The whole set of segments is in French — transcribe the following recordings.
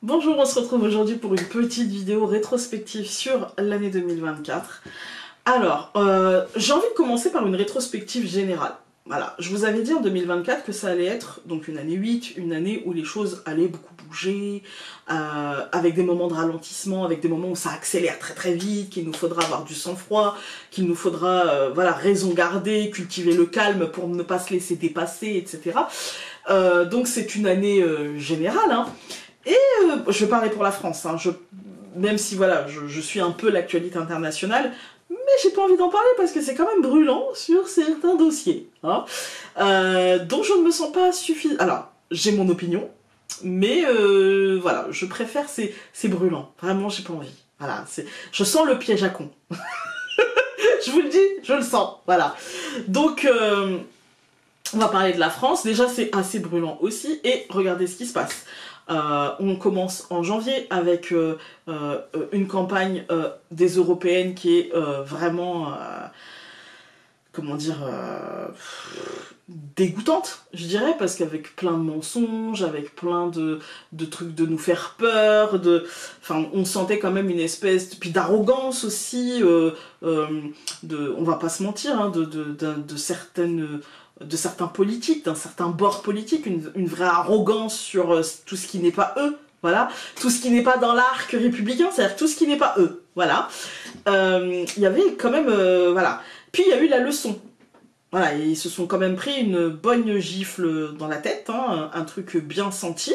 Bonjour, on se retrouve aujourd'hui pour une petite vidéo rétrospective sur l'année 2024. Alors, j'ai envie de commencer par une rétrospective générale. Voilà, je vous avais dit en 2024 que ça allait être donc une année 8, une année où les choses allaient beaucoup bouger, avec des moments de ralentissement, avec des moments où ça accélère très très vite, qu'il nous faudra avoir du sang-froid, qu'il nous faudra voilà, raison garder, cultiver le calme pour ne pas se laisser dépasser, etc. Donc c'est une année générale, hein. Et je vais parler pour la France, hein, même si voilà, je suis un peu l'actualité internationale, mais j'ai pas envie d'en parler parce que c'est quand même brûlant sur certains dossiers. Hein. Donc je ne me sens pas suffisant. Alors, j'ai mon opinion, mais voilà, je préfère c'est brûlant. Vraiment, j'ai pas envie. Voilà, je sens le piège à con. Je vous le dis, je le sens. Voilà. Donc, on va parler de la France. Déjà, c'est assez brûlant aussi. Et regardez ce qui se passe. On commence en janvier avec une campagne des européennes qui est vraiment, comment dire, dégoûtante, je dirais, parce qu'avec plein de mensonges, avec plein de trucs de nous faire peur, enfin, on sentait quand même une espèce puis d'arrogance aussi, on va pas se mentir, hein, de certains politiques, d'un certain bord politique, une vraie arrogance sur tout ce qui n'est pas eux, voilà, tout ce qui n'est pas dans l'arc républicain, c'est-à-dire tout ce qui n'est pas eux, voilà. Il y avait quand même, voilà. Puis il y a eu la leçon. Voilà, et ils se sont quand même pris une bonne gifle dans la tête, hein, un truc bien senti.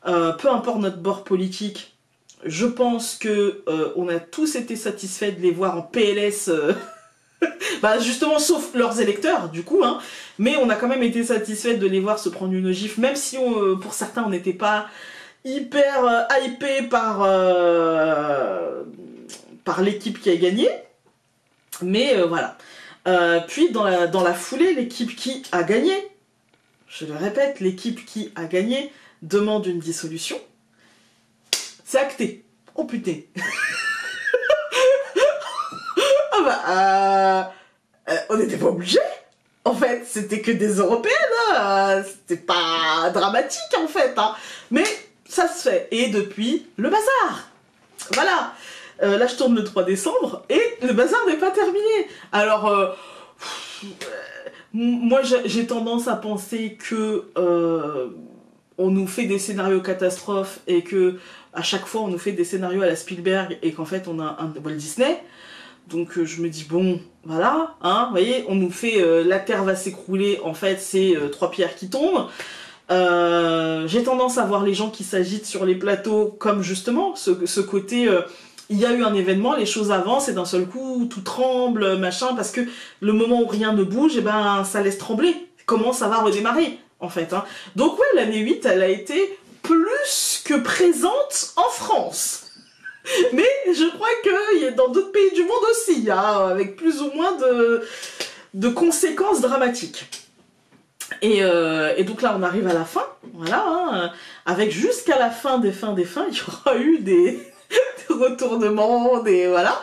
Peu importe notre bord politique, je pense que on a tous été satisfaits de les voir en PLS. Bah justement, sauf leurs électeurs, du coup, hein. Mais on a quand même été satisfait de les voir se prendre une gifle, même si pour certains on n'était pas hyper hypé par l'équipe qui a gagné. Mais voilà. Puis dans la foulée, l'équipe qui a gagné, je le répète, l'équipe qui a gagné demande une dissolution. C'est acté. Oh putain. Ah bah, on n'était pas obligé. En fait, c'était que des européennes, hein. C'était pas dramatique en fait, hein. Mais ça se fait. Et depuis, le bazar. Voilà. Là, je tourne le 3 décembre et le bazar n'est pas terminé. Alors, moi, j'ai tendance à penser que on nous fait des scénarios catastrophes et que à chaque fois on nous fait des scénarios à la Spielberg et qu'en fait on a un Walt Disney. Donc je me dis bon, voilà, hein, vous voyez, on nous fait la terre va s'écrouler, en fait c'est 3 pierres qui tombent. J'ai tendance à voir les gens qui s'agitent sur les plateaux comme justement ce côté il y a eu un événement, les choses avancent et d'un seul coup tout tremble, machin, parce que le moment où rien ne bouge, et ben ça laisse trembler. Comment ça va redémarrer en fait, hein. Donc ouais, l'année 8 elle a été plus que présente en France. Mais je crois qu'il y a dans d'autres pays du monde aussi, hein, avec plus ou moins de conséquences dramatiques. Et donc là, on arrive à la fin, voilà, hein, avec jusqu'à la fin des fins, il y aura eu des retournements, voilà.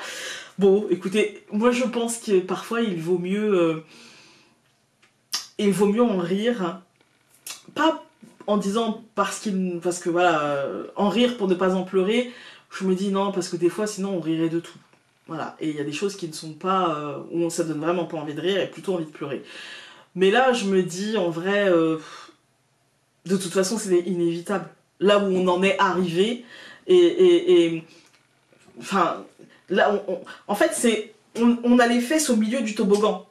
Bon, écoutez, moi je pense que parfois il vaut mieux en rire, pas en disant parce que voilà, en rire pour ne pas en pleurer. Je me dis non, parce que des fois, sinon, on rirait de tout. Voilà. Et il y a des choses qui ne sont pas... où ça donne vraiment pas envie de rire et plutôt envie de pleurer. Mais là, je me dis, en vrai, de toute façon, c'est inévitable. Là où on en est arrivé, enfin, là, en fait, on a les fesses au milieu du toboggan.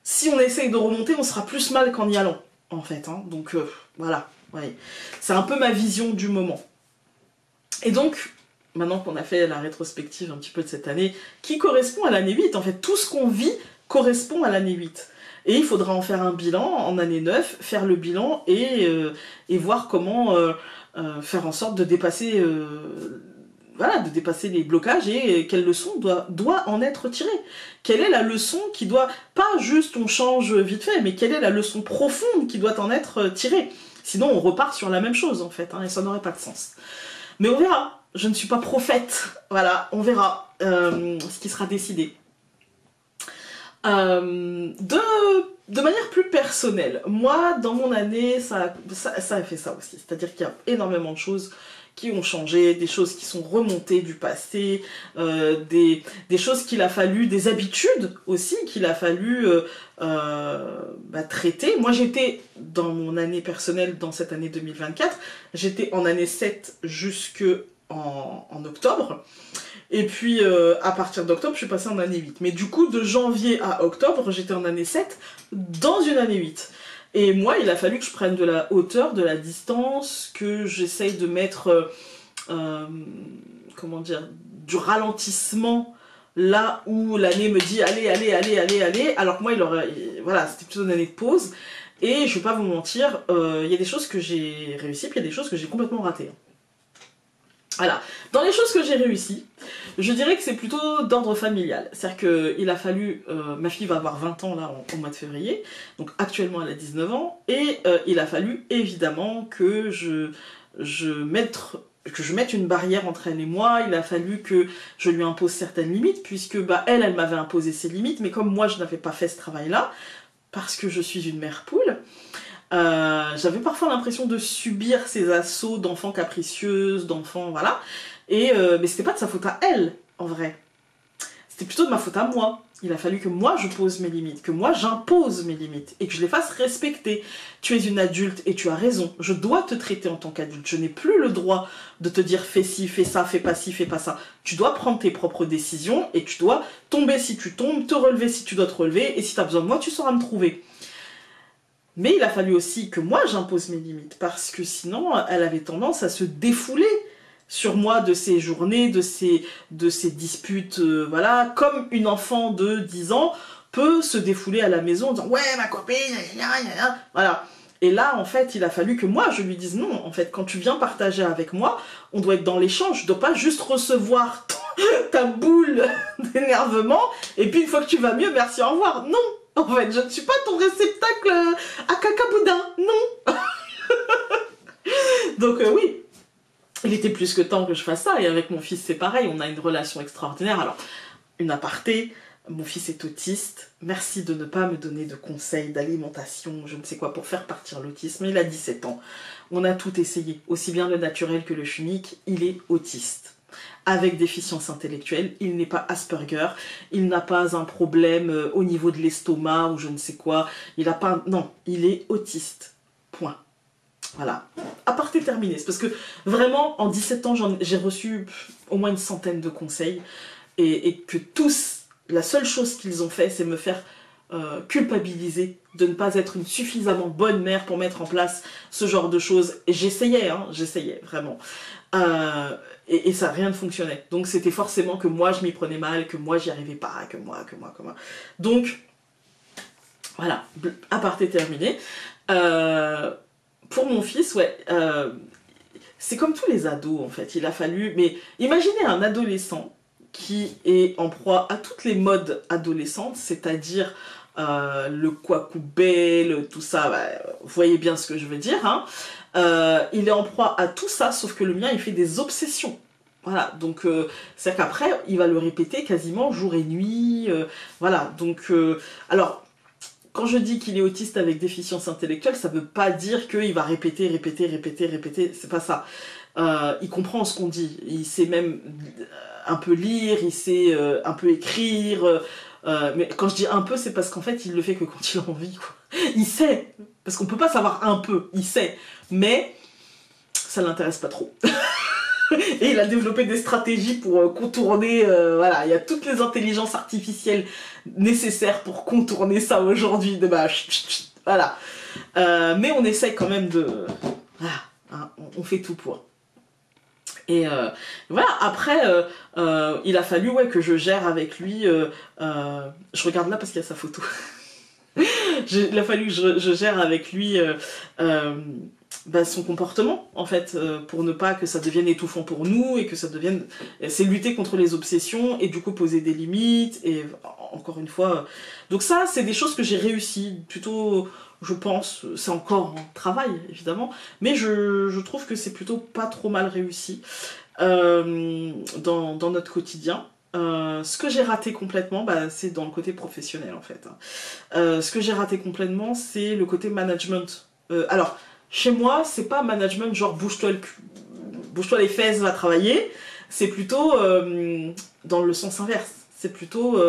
Si on essaye de remonter, on sera plus mal qu'en y allant, en fait. Hein. Donc, voilà. Ouais. C'est un peu ma vision du moment. Et donc... Maintenant qu'on a fait la rétrospective un petit peu de cette année, qui correspond à l'année 8, en fait, tout ce qu'on vit correspond à l'année 8. Et il faudra en faire un bilan en année 9, faire le bilan et voir comment faire en sorte de dépasser, voilà, de dépasser les blocages et quelle leçon doit en être tirée. Quelle est la leçon qui doit, pas juste on change vite fait, mais quelle est la leçon profonde qui doit en être tirée. Sinon on repart sur la même chose en fait, hein, et ça n'aurait pas de sens. Mais on verra. Je ne suis pas prophète, voilà, on verra ce qui sera décidé. De manière plus personnelle, moi, dans mon année, ça a fait ça aussi. C'est-à-dire qu'il y a énormément de choses qui ont changé, des choses qui sont remontées du passé, des choses qu'il a fallu, des habitudes aussi qu'il a fallu traiter. Moi j'étais dans mon année personnelle, dans cette année 2024, j'étais en année 7 jusque en octobre. Et puis à partir d'octobre, je suis passée en année 8. Mais du coup, de janvier à octobre, j'étais en année 7 dans une année 8. Et moi, il a fallu que je prenne de la hauteur, de la distance, que j'essaye de mettre, comment dire, du ralentissement là où l'année me dit allez, allez, allez, allez, allez. Alors que moi, voilà, c'était plutôt une année de pause. Et je vais pas vous mentir, il y a des choses que j'ai réussi, puis il y a des choses que j'ai complètement ratées. Voilà. Dans les choses que j'ai réussies, je dirais que c'est plutôt d'ordre familial. C'est-à-dire qu'il a fallu... ma fille va avoir 20 ans là au mois de février, donc actuellement elle a 19 ans, et il a fallu évidemment que je mette une barrière entre elle et moi. Il a fallu que je lui impose certaines limites, puisque elle m'avait imposé ses limites, mais comme moi je n'avais pas fait ce travail-là, parce que je suis une mère poule, j'avais parfois l'impression de subir ces assauts d'enfants capricieuses, d'enfants, voilà. Mais c'était pas de sa faute à elle, en vrai. C'était plutôt de ma faute à moi. Il a fallu que moi je pose mes limites, que moi j'impose mes limites, et que je les fasse respecter. Tu es une adulte et tu as raison, je dois te traiter en tant qu'adulte. Je n'ai plus le droit de te dire fais ci, fais ça, fais pas ci, fais pas ça. Tu dois prendre tes propres décisions, et tu dois tomber si tu tombes, te relever si tu dois te relever, et si tu as besoin de moi, tu sauras me trouver. Mais il a fallu aussi que moi j'impose mes limites, parce que sinon elle avait tendance à se défouler sur moi de ces journées, de ces disputes, voilà, comme une enfant de 10 ans peut se défouler à la maison en disant « Ouais, ma copine, voilà ». Et là, en fait, il a fallu que moi je lui dise « Non, en fait, quand tu viens partager avec moi, on doit être dans l'échange, je dois pas juste recevoir ta boule d'énervement, et puis une fois que tu vas mieux, merci, au revoir ». Non, en fait, je ne suis pas ton réceptacle à caca boudin, non. Donc oui, il était plus que temps que je fasse ça, et avec mon fils c'est pareil, on a une relation extraordinaire. Alors, une aparté, mon fils est autiste, merci de ne pas me donner de conseils d'alimentation, je ne sais quoi, pour faire partir l'autisme, il a 17 ans. On a tout essayé, aussi bien le naturel que le chimique, il est autiste. Avec déficience intellectuelle, il n'est pas Asperger, il n'a pas un problème au niveau de l'estomac ou je ne sais quoi, il n'a pas... Non, il est autiste. Point. Voilà. Aparté terminé. C'est parce que vraiment, en 17 ans, j'ai reçu au moins une centaine de conseils et que tous, la seule chose qu'ils ont fait, c'est me faire culpabiliser de ne pas être une suffisamment bonne mère pour mettre en place ce genre de choses. Et j'essayais, hein, j'essayais, vraiment. Et ça, rien ne fonctionnait. Donc c'était forcément que moi je m'y prenais mal, que moi j'y arrivais pas, que moi. Donc, voilà, aparté terminé. Pour mon fils, ouais, c'est comme tous les ados en fait, il a fallu... Mais imaginez un adolescent qui est en proie à toutes les modes adolescentes, c'est-à-dire le quacoubet, tout ça, vous voyez bien ce que je veux dire, hein. Il est en proie à tout ça, sauf que le mien, il fait des obsessions. Voilà, donc c'est qu'après, il va le répéter quasiment jour et nuit. Voilà, donc... alors, quand je dis qu'il est autiste avec déficience intellectuelle, ça veut pas dire qu'il va répéter, c'est pas ça. Il comprend ce qu'on dit, il sait même un peu lire, il sait un peu écrire... mais quand je dis un peu, c'est parce qu'en fait, il le fait que quand il a envie, quoi. Il sait, parce qu'on peut pas savoir un peu, il sait, mais ça l'intéresse pas trop. Et il a développé des stratégies pour contourner, voilà, il y a toutes les intelligences artificielles nécessaires pour contourner ça aujourd'hui, voilà. Mais on essaye quand même de... Voilà, hein, on fait tout pour. Et voilà, après, il a fallu que je gère avec lui, je regarde là parce qu'il y a sa photo. Il a fallu que je gère avec lui son comportement, en fait, pour ne pas que ça devienne étouffant pour nous, et que ça devienne... C'est lutter contre les obsessions, et du coup poser des limites, et encore une fois... Donc ça, c'est des choses que j'ai réussi, plutôt... Je pense, c'est encore un travail évidemment, mais je trouve que c'est plutôt pas trop mal réussi dans notre quotidien. Ce que j'ai raté complètement, c'est dans le côté professionnel en fait. Ce que j'ai raté complètement, c'est le côté management. Alors, chez moi, c'est pas management genre bouge-toi le cul. bouge-toi les fesses, va travailler, c'est plutôt dans le sens inverse. C'est plutôt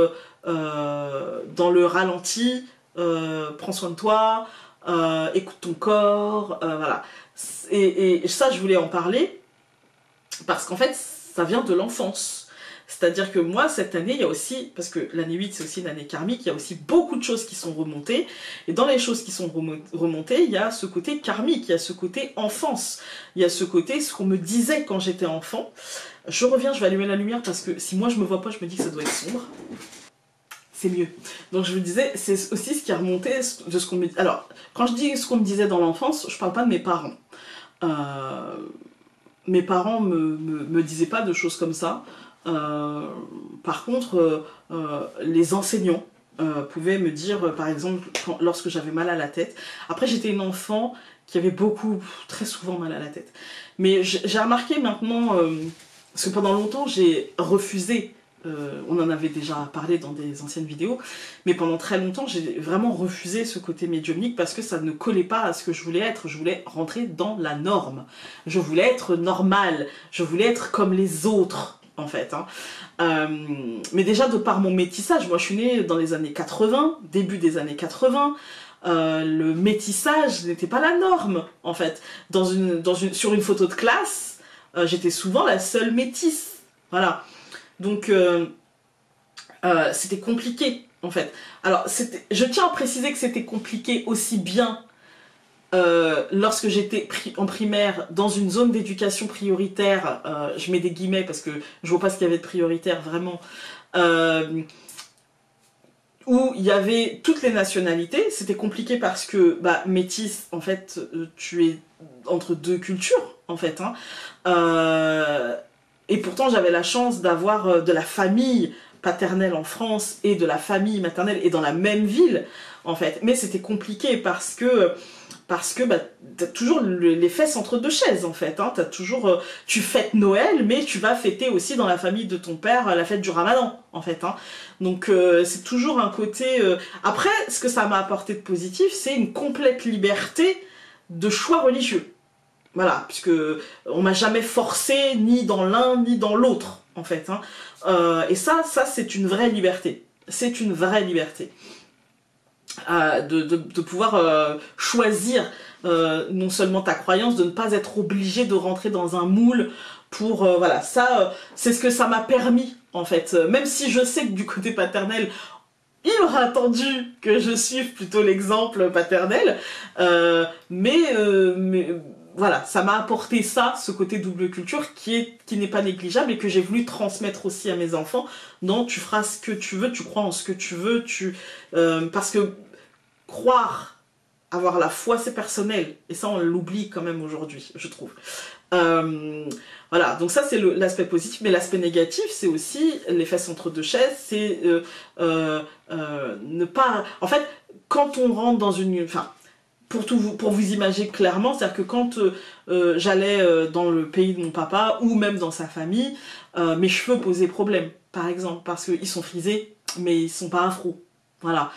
dans le ralenti, prends soin de toi, écoute ton corps, voilà. Et ça, je voulais en parler parce qu'en fait, ça vient de l'enfance. C'est-à-dire que moi, cette année, il y a aussi, parce que l'année 8, c'est aussi une année karmique, il y a aussi beaucoup de choses qui sont remontées. Et dans les choses qui sont remontées, il y a ce côté karmique, il y a ce côté enfance, il y a ce côté, ce qu'on me disait quand j'étais enfant. Je reviens, je vais allumer la lumière parce que si moi je me vois pas, je me dis que ça doit être sombre. C'est mieux. Donc je vous disais, c'est aussi ce qui a remonté de ce qu'on me dit. Alors, quand je dis ce qu'on me disait dans l'enfance, je parle pas de mes parents. Mes parents me disaient pas de choses comme ça. Par contre, les enseignants pouvaient me dire, par exemple, lorsque j'avais mal à la tête. Après, j'étais une enfant qui avait très souvent mal à la tête. Mais j'ai remarqué maintenant, parce que pendant longtemps, j'ai refusé, on en avait déjà parlé dans des anciennes vidéos, mais pendant très longtemps, j'ai vraiment refusé ce côté médiumnique parce que ça ne collait pas à ce que je voulais être. Je voulais rentrer dans la norme. Je voulais être normale. Je voulais être comme les autres. En fait, hein. Mais déjà de par mon métissage, moi je suis née dans les années 80, début des années 80, le métissage n'était pas la norme en fait. Sur une photo de classe, j'étais souvent la seule métisse, voilà. Donc c'était compliqué en fait. Alors je tiens à préciser que c'était compliqué aussi bien lorsque j'étais en primaire dans une zone d'éducation prioritaire, je mets des guillemets parce que je vois pas ce qu'il y avait de prioritaire vraiment, où il y avait toutes les nationalités. C'était compliqué parce que métis, en fait, tu es entre deux cultures en fait, hein. Et pourtant j'avais la chance d'avoir de la famille paternelle en France et de la famille maternelle et dans la même ville en fait, mais c'était compliqué parce que t'as toujours les fesses entre deux chaises en fait, hein. T'as toujours, tu fêtes Noël, mais tu vas fêter aussi dans la famille de ton père la fête du Ramadan en fait, hein. Donc c'est toujours un côté. Après, ce que ça m'a apporté de positif, c'est une complète liberté de choix religieux. Voilà, puisque on m'a jamais forcé ni dans l'un ni dans l'autre en fait, hein. Et ça c'est une vraie liberté. C'est une vraie liberté. De pouvoir choisir non seulement ta croyance, de ne pas être obligé de rentrer dans un moule pour... voilà, ça, c'est ce que ça m'a permis, en fait. Même si je sais que du côté paternel, il aura attendu que je suive plutôt l'exemple paternel, mais voilà, ça m'a apporté ça, ce côté double culture qui n'est pas négligeable et que j'ai voulu transmettre aussi à mes enfants. Non, tu feras ce que tu veux, tu crois en ce que tu veux, parce que croire, avoir la foi, c'est personnel. Et ça, on l'oublie quand même aujourd'hui, je trouve. Voilà, donc ça, c'est l'aspect positif. Mais l'aspect négatif, c'est aussi les fesses entre deux chaises. C'est ne pas... En fait, quand on rentre dans une... Enfin, pour vous imaginer clairement, c'est-à-dire que quand j'allais dans le pays de mon papa, ou même dans sa famille, mes cheveux posaient problème, par exemple, parce qu'ils sont frisés, mais ils sont pas afro. Voilà.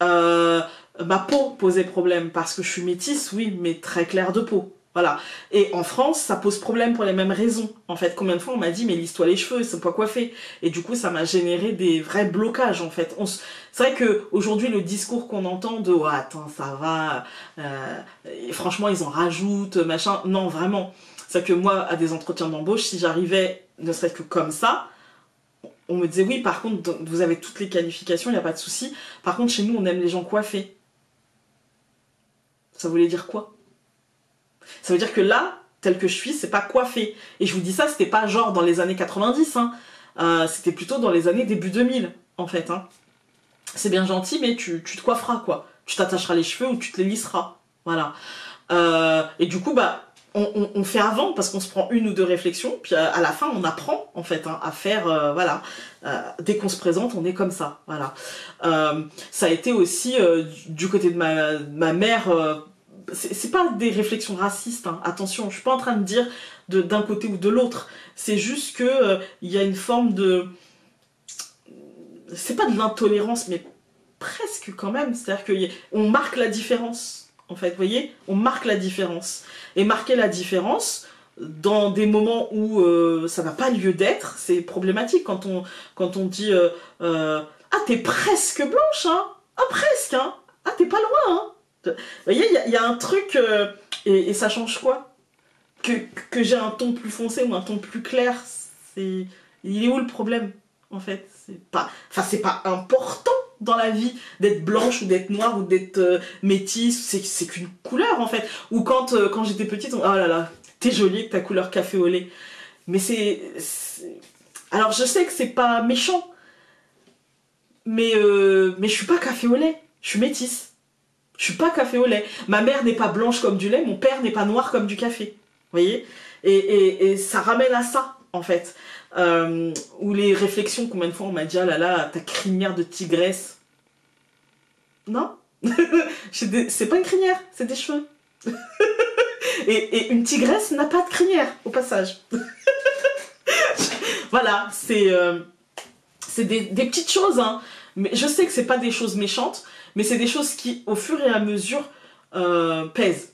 Ma peau posait problème parce que je suis métisse, oui, mais très claire de peau. Voilà. Et en France, ça pose problème pour les mêmes raisons. En fait, combien de fois on m'a dit, mais lisse-toi les cheveux, ils sont pas coiffés. Et du coup, ça m'a généré des vrais blocages, en fait. C'est vrai qu'aujourd'hui, le discours qu'on entend de oh, attends, ça va, et franchement, ils en rajoutent, machin. Non, vraiment. C'est que moi, à des entretiens d'embauche, si j'arrivais, ne serait-ce que comme ça, on me disait oui, par contre, vous avez toutes les qualifications, il n'y a pas de souci. Par contre, chez nous, on aime les gens coiffés. Ça voulait dire quoi? Ça veut dire que là, tel que je suis, c'est pas coiffé. Et je vous dis ça, c'était pas genre dans les années 90, hein. C'était plutôt dans les années début 2000, en fait, hein. C'est bien gentil, mais tu te coifferas, quoi. Tu t'attacheras les cheveux ou tu te les lisseras. Voilà. Et du coup, on fait avant parce qu'on se prend une ou deux réflexions, puis à la fin on apprend en fait, hein, à faire, voilà, dès qu'on se présente on est comme ça, voilà. Ça a été aussi du côté de ma mère, c'est pas des réflexions racistes, hein, attention, je suis pas en train de dire d'un côté ou de l'autre, c'est juste que il y a une forme de, c'est pas de l'intolérance mais presque quand même, c'est-à-dire qu'on marque la différence. En fait, vous voyez, on marque la différence. Et marquer la différence, dans des moments où ça n'a pas lieu d'être, c'est problématique quand on dit ah, t'es presque blanche, hein? Ah, presque, hein? Ah, t'es pas loin, hein? Vous voyez, il y a un truc, et ça change quoi? Que j'ai un ton plus foncé ou un ton plus clair, il est où le problème, en fait? C'est pas important dans la vie d'être blanche ou d'être noire ou d'être métisse, c'est qu'une couleur, en fait. Ou quand j'étais petite, oh là là, t'es jolie avec ta couleur café au lait. Mais alors je sais que c'est pas méchant, mais je suis pas café au lait, je suis métisse. Je suis pas café au lait. Ma mère n'est pas blanche comme du lait, mon père n'est pas noir comme du café. Vous voyez, et ça ramène à ça, en fait. Ou les réflexions, combien de fois on m'a dit, ah là là, ta crinière de tigresse. Non. C'est pas une crinière, c'est des cheveux. Et une tigresse n'a pas de crinière, au passage. Voilà, c'est des petites choses, hein. Mais je sais que c'est pas des choses méchantes, mais c'est des choses qui, au fur et à mesure, pèsent,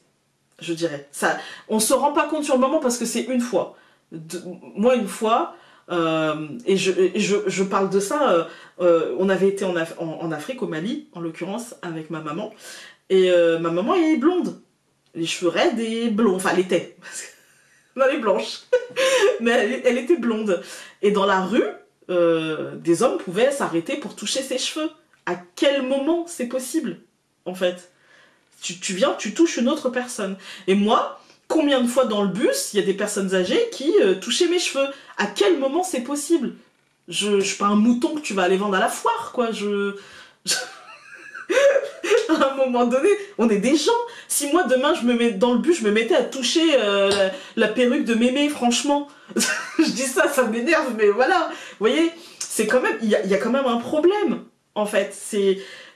je dirais. Ça, on se rend pas compte sur le moment parce que c'est une fois. Moi, une fois, et je parle de ça, on avait été en Afrique, au Mali, en l'occurrence, avec ma maman. Et ma maman est blonde. Les cheveux raides et blonds. Enfin, elle était. Elle est blanche. Mais elle était blonde. Et dans la rue, des hommes pouvaient s'arrêter pour toucher ses cheveux. À quel moment c'est possible, en fait? Tu viens, tu touches une autre personne. Et moi, combien de fois dans le bus, il y a des personnes âgées qui touchaient mes cheveux? À quel moment c'est possible? Je suis pas un mouton que tu vas aller vendre à la foire, quoi. À un moment donné, on est des gens. Si moi, demain, je me mets dans le bus, je me mettais à toucher la perruque de mémé, franchement. Je dis ça, ça m'énerve, mais voilà. Vous voyez, c'est quand même... Il y a quand même un problème, en fait.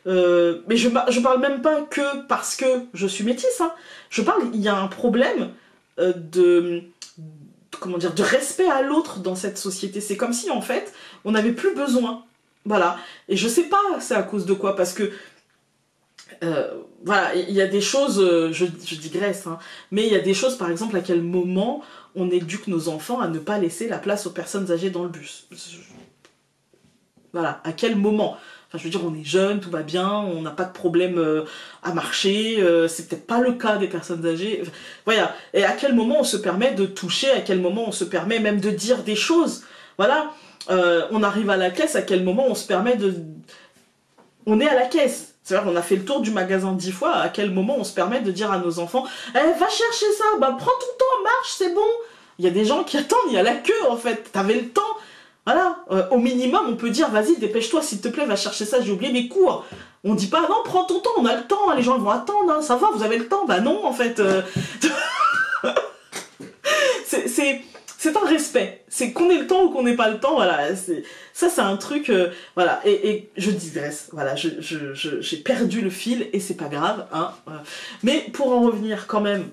Mais je parle même pas que parce que je suis métisse, hein. Je parle, il y a un problème comment dire, de respect à l'autre dans cette société. C'est comme si, en fait, on n'avait plus besoin. Voilà. Et je sais pas c'est à cause de quoi, parce que voilà, il y a des choses, je digresse, hein, mais il y a des choses, par exemple, à quel moment on éduque nos enfants à ne pas laisser la place aux personnes âgées dans le bus. Voilà, à quel moment? Enfin, je veux dire, on est jeune, tout va bien, on n'a pas de problème à marcher, c'est peut-être pas le cas des personnes âgées. Voilà, et à quel moment on se permet de toucher, à quel moment on se permet même de dire des choses. Voilà, on arrive à la caisse, à quel moment on se permet de... On est à la caisse. C'est-à-dire qu'on a fait le tour du magasin 10 fois, à quel moment on se permet de dire à nos enfants « Eh, va chercher ça, bah prends ton temps, marche, c'est bon !» Il y a des gens qui attendent, il y a la queue en fait, t'avais le temps. Voilà, au minimum on peut dire « Vas-y, dépêche-toi, s'il te plaît, va chercher ça, j'ai oublié mes cours. » On dit pas « Non, prends ton temps, on a le temps, hein, les gens vont attendre, hein, ça va, vous avez le temps. » Bah non, en fait. C'est un respect. C'est qu'on ait le temps ou qu'on n'ait pas le temps, voilà. Ça, c'est un truc, voilà. Et je digresse, voilà. J'ai perdu le fil et c'est pas grave, hein. Mais pour en revenir quand même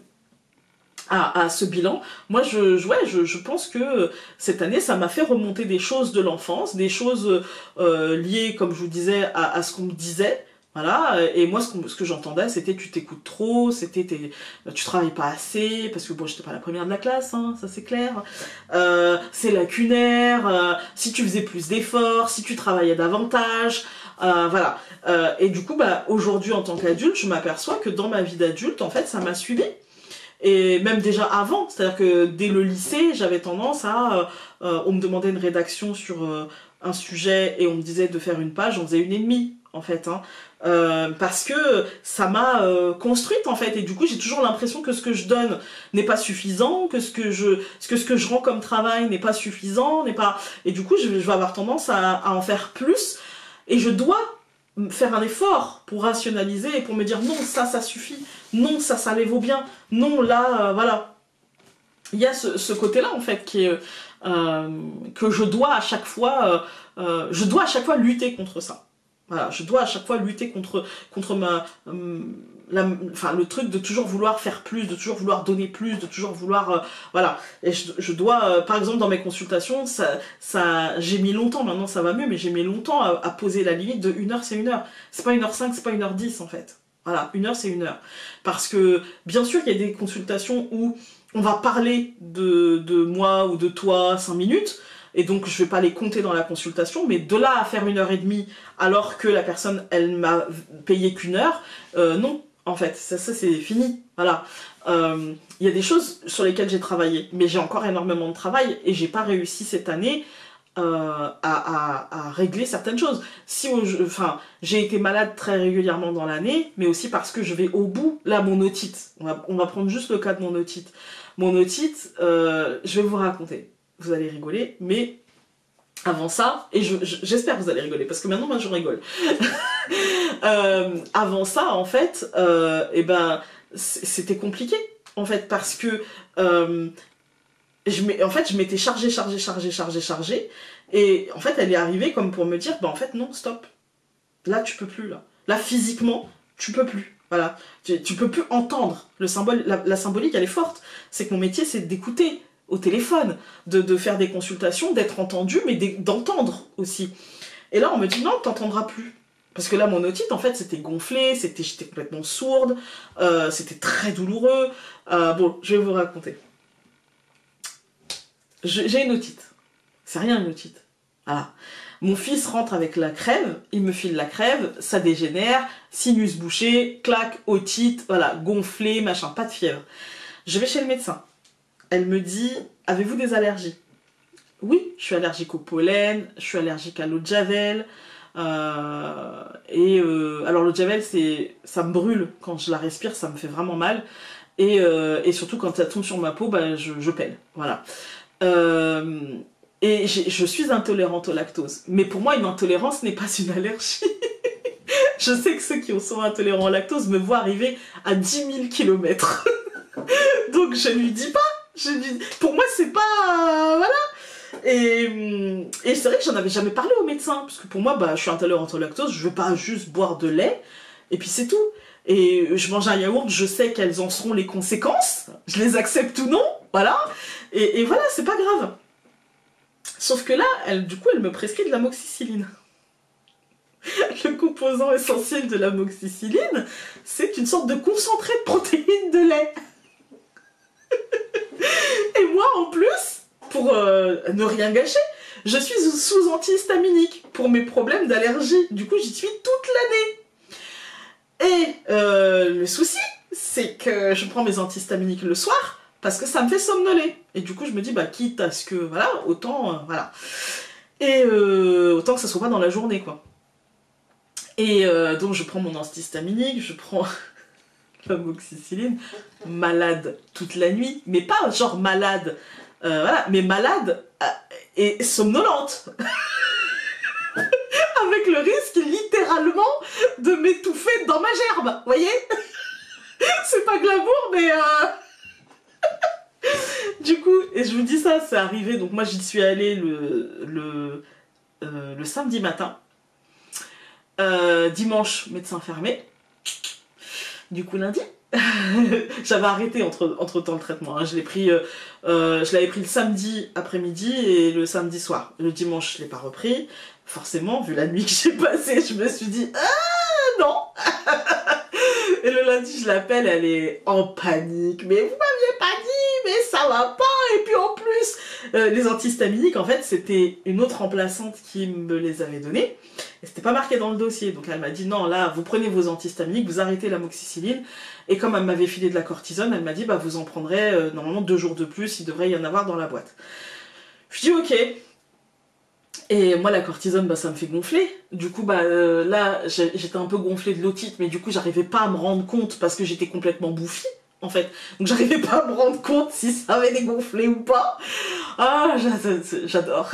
à ce bilan, moi, je pense que cette année, ça m'a fait remonter des choses de l'enfance, des choses liées, comme je vous disais, à ce qu'on me disait. Voilà, et moi ce que j'entendais c'était tu t'écoutes trop, c'était tu travailles pas assez, parce que bon j'étais pas la première de la classe, hein, ça c'est clair, c'est lacunaire, si tu faisais plus d'efforts, si tu travaillais davantage, voilà. Et du coup bah aujourd'hui en tant qu'adulte je m'aperçois que dans ma vie d'adulte en fait ça m'a suivi. Et même déjà avant, c'est-à-dire que dès le lycée j'avais tendance à, on me demandait une rédaction sur un sujet et on me disait de faire une page, on faisait une et demie en fait, hein. Parce que ça m'a construite en fait, et du coup j'ai toujours l'impression que ce que je donne n'est pas suffisant, que ce que je rends comme travail n'est pas suffisant, et du coup je vais avoir tendance à en faire plus, et je dois faire un effort pour rationaliser et pour me dire non, ça suffit, non, ça les vaut bien, non, là, voilà. Il y a ce côté-là en fait qui est, que je dois à chaque fois lutter contre ça. Voilà, je dois à chaque fois lutter contre le truc de toujours vouloir faire plus, de toujours vouloir donner plus, de toujours vouloir... voilà, et je dois, par exemple dans mes consultations, j'ai mis longtemps, maintenant ça va mieux, mais j'ai mis longtemps à poser la limite de 1 heure c'est 1 heure. C'est pas 1h05, c'est pas 1h10 en fait. Voilà, 1 heure c'est 1 heure. Parce que, bien sûr, il y a des consultations où on va parler de moi ou de toi 5 minutes, et donc je vais pas les compter dans la consultation, mais de là à faire 1 h 30 alors que la personne elle m'a payé qu'1 heure, non, en fait, ça c'est fini, voilà. Il y a des choses sur lesquelles j'ai travaillé, mais j'ai encore énormément de travail et j'ai pas réussi cette année à régler certaines choses. Si, enfin, j'ai été malade très régulièrement dans l'année, mais aussi parce que je vais au bout. Là, mon otite, on va prendre juste le cas de mon otite. Mon otite, je vais vous raconter. Vous allez rigoler, mais avant ça, et j'espère que vous allez rigoler, parce que maintenant, moi, je rigole. Avant ça, en fait, eh ben, c'était compliqué, en fait, parce que en fait, je m'étais chargée, et en fait, elle est arrivée comme pour me dire, bah en fait, non, stop. Là, tu peux plus, là. Là, physiquement, tu peux plus. Voilà. Tu peux plus entendre. Le symbole, la symbolique, elle est forte. C'est que mon métier, c'est d'écouter au téléphone, de faire des consultations, d'être entendu, mais d'entendre aussi. Et là, on me dit, non, t'entendras plus. Parce que là, mon otite, en fait, c'était gonflé, j'étais complètement sourde, c'était très douloureux. Bon, je vais vous raconter. J'ai une otite. C'est rien une otite. Voilà. Mon fils rentre avec la crève, il me file la crève, ça dégénère, sinus bouché, claque, otite, voilà, gonflé, machin, pas de fièvre. Je vais chez le médecin. Elle me dit, avez-vous des allergies? Oui, je suis allergique au pollen, je suis allergique à l'eau de javel. Alors l'eau de javel, ça me brûle quand je la respire, ça me fait vraiment mal. Et surtout quand ça tombe sur ma peau, bah, je pèle. Voilà. Et je suis intolérante au lactose. Mais pour moi, une intolérance n'est pas une allergie. Je sais que ceux qui sont intolérants au lactose me voient arriver à 10 000 km. Donc je lui dis pas. Pour moi, c'est pas... voilà. Et c'est vrai que j'en avais jamais parlé au médecin. Parce que pour moi, bah, je suis intolérante au lactose. Je veux pas juste boire de lait. Et puis c'est tout. Et je mange un yaourt, je sais quelles en seront les conséquences. Je les accepte ou non. Voilà. Et voilà, c'est pas grave. Sauf que là, du coup, elle me prescrit de l'amoxicilline. Le composant essentiel de l'amoxicilline, c'est une sorte de concentré de protéines de lait. Et moi, en plus, pour ne rien gâcher, je suis sous antihistaminique pour mes problèmes d'allergie. Du coup, j'y suis toute l'année. Et le souci, c'est que je prends mes antihistaminiques le soir, parce que ça me fait somnoler. Et du coup, je me dis, bah, quitte à ce que, voilà, autant, voilà. Et autant que ça soit pas dans la journée, quoi. Et donc, je prends mon antihistaminique, je prends l'amoxicilline, malade toute la nuit, mais pas genre malade, voilà, mais malade et somnolente. Avec le risque, littéralement, de m'étouffer dans ma gerbe, vous voyez. C'est pas glamour, mais... Du coup, et je vous dis ça, c'est arrivé, donc moi j'y suis allée le samedi matin. Dimanche, médecin fermé. Du coup, lundi, j'avais arrêté entre temps le traitement. Hein. Je l'avais pris le samedi après-midi et le samedi soir. Le dimanche, je l'ai pas repris. Forcément, vu la nuit que j'ai passée, je me suis dit, ah non. Et le lundi, je l'appelle, elle est en panique. Mais vous m'aviez pas dit, mais ça va pas. Et puis en plus, les antihistaminiques, en fait, c'était une autre remplaçante qui me les avait donnés. Et c'était pas marqué dans le dossier. Donc elle m'a dit, non, là, vous prenez vos antihistaminiques, vous arrêtez l'amoxicilline. Et comme elle m'avait filé de la cortisone, elle m'a dit, bah vous en prendrez normalement 2 jours de plus, il devrait y en avoir dans la boîte. Je dis, ok. Et moi, la cortisone, bah, ça me fait gonfler. Du coup, bah, là, j'étais un peu gonflée de l'otite, mais du coup, j'arrivais pas à me rendre compte parce que j'étais complètement bouffie, en fait. Donc, j'arrivais pas à me rendre compte si ça avait dégonflé ou pas. Ah, j'adore.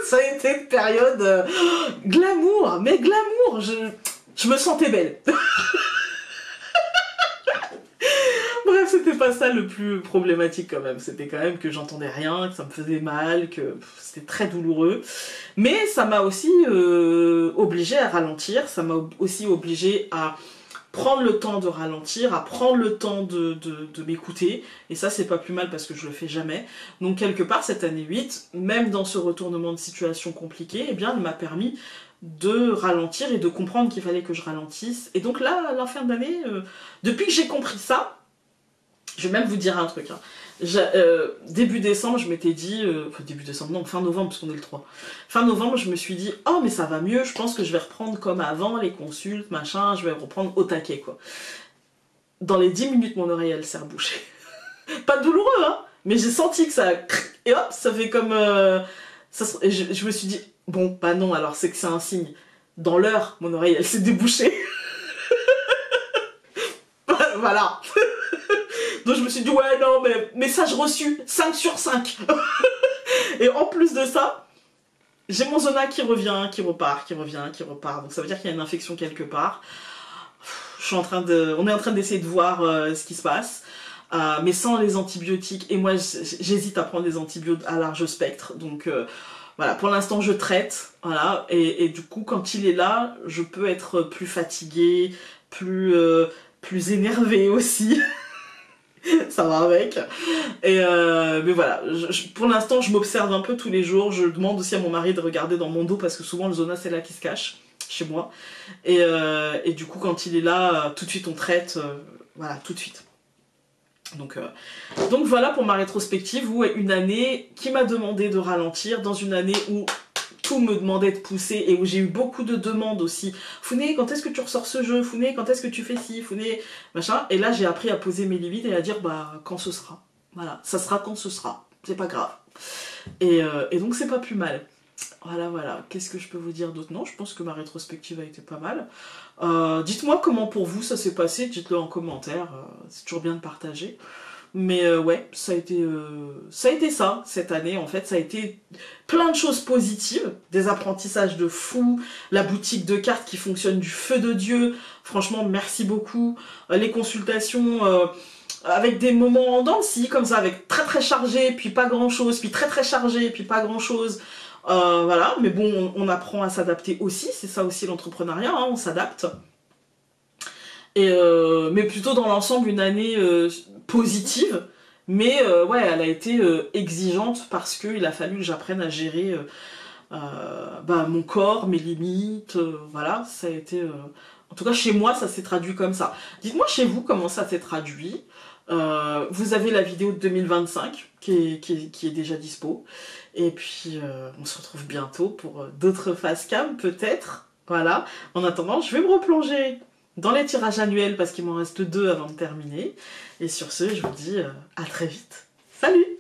Ça a été une période glamour, mais glamour. Je me sentais belle. Bref, c'était pas ça le plus problématique quand même. C'était quand même que j'entendais rien, que ça me faisait mal, que c'était très douloureux. Mais ça m'a aussi obligée à ralentir, ça m'a aussi obligée à prendre le temps de ralentir, à prendre le temps de m'écouter. Et ça, c'est pas plus mal parce que je le fais jamais. Donc quelque part, cette année 8, même dans ce retournement de situation compliqué, eh bien, elle m'a permis de ralentir et de comprendre qu'il fallait que je ralentisse. Et donc là, à la fin d'année, depuis que j'ai compris ça, je vais même vous dire un truc. Hein. Début décembre, je m'étais dit, enfin début décembre, non, fin novembre, parce qu'on est le 3. Fin novembre, je me suis dit, oh mais ça va mieux, je pense que je vais reprendre comme avant, les consultes, machin, je vais reprendre au taquet, quoi. Dans les 10 minutes, mon oreille, elle s'est rebouchée. Pas douloureux, hein, mais j'ai senti que ça... Et hop, ça fait comme... et je me suis dit, bon, bah non, alors c'est que c'est un signe. Dans l'heure, mon oreille, elle s'est débouchée. Voilà. Donc je me suis dit, ouais, non, mais message reçu, 5 sur 5. Et en plus de ça, j'ai mon zona qui revient, qui repart, qui revient, qui repart. Donc ça veut dire qu'il y a une infection quelque part. On est en train d'essayer de voir ce qui se passe. Mais sans les antibiotiques. Et moi, j'hésite à prendre des antibiotiques à large spectre. Donc voilà, pour l'instant, je traite. Voilà. Et du coup, quand il est là, je peux être plus fatiguée, plus énervée aussi. Ça va avec. Et mais voilà, pour l'instant, je m'observe un peu tous les jours. Je demande aussi à mon mari de regarder dans mon dos parce que souvent le zona c'est là qui se cache chez moi. Et du coup, quand il est là, tout de suite on traite. Voilà, tout de suite. Donc voilà pour ma rétrospective où une année qui m'a demandé de ralentir, dans une année où tout me demandait de pousser et où j'ai eu beaucoup de demandes aussi. Founé, quand est-ce que tu ressors ce jeu? Founé, quand est-ce que tu fais ci? Founé, machin. Et là, j'ai appris à poser mes limites et à dire, bah, quand ce sera. Voilà, ça sera quand ce sera. C'est pas grave. Et donc, c'est pas plus mal. Voilà, voilà. Qu'est-ce que je peux vous dire d'autre? Non, je pense que ma rétrospective a été pas mal. Dites-moi comment pour vous ça s'est passé. Dites-le en commentaire. C'est toujours bien de partager. Mais ouais, ça a été ça, cette année, en fait. Ça a été plein de choses positives, des apprentissages de fou, la boutique de cartes qui fonctionne du feu de Dieu. Franchement, merci beaucoup. Les consultations avec des moments en dents de scie, comme ça, avec très très chargé, puis pas grand-chose, puis très très chargé, puis pas grand-chose. Voilà, mais bon, on apprend à s'adapter aussi, c'est ça aussi l'entrepreneuriat, hein, on s'adapte. Mais plutôt dans l'ensemble une année positive, mais ouais, elle a été exigeante parce qu'il a fallu que j'apprenne à gérer bah, mon corps, mes limites, voilà, ça a été... En tout cas, chez moi, ça s'est traduit comme ça. Dites-moi chez vous comment ça s'est traduit. Vous avez la vidéo de 2025 qui est déjà dispo. Et puis, on se retrouve bientôt pour d'autres face cam, peut-être. Voilà. En attendant, je vais me replonger dans les tirages annuels parce qu'il m'en reste 2 avant de terminer. Et sur ce, je vous dis à très vite. Salut!